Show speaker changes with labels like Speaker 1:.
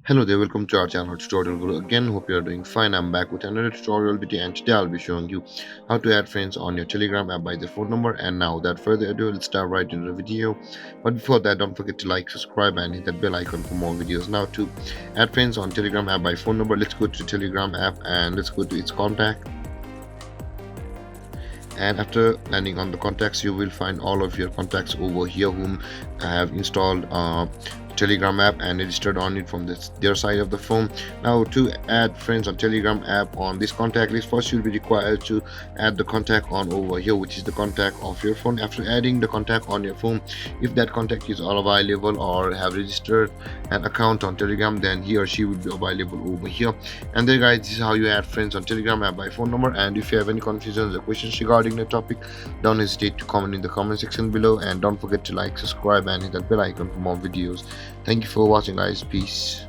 Speaker 1: Hello there, welcome to our channel tutorial guru again. Hope you are doing fine. I'm back with another tutorial video, and today I'll be showing you how to add friends on your Telegram app by their phone number. And now without further ado, let's dive right into the video. But before that, don't forget to like, subscribe and hit that bell icon for more videos. Now to add friends on Telegram app by phone number, let's go to Telegram app and let's go to its contact. And after landing on the contacts, you will find all of your contacts over here whom have installed Telegram app and registered on it from their side of the phone. Now to add friends on Telegram app on this contact list, first you'll be required to add the contact on over here, which is the contact of your phone. After adding the contact on your phone, if that contact is all available or have registered an account on Telegram, then he or she will be available over here. And there guys, this is how you add friends on Telegram app by phone number. And if you have any confusions or questions regarding the topic, don't hesitate to comment in the comment section below, and don't forget to like, subscribe and hit that bell icon for more videos. Thank you for watching guys. Peace.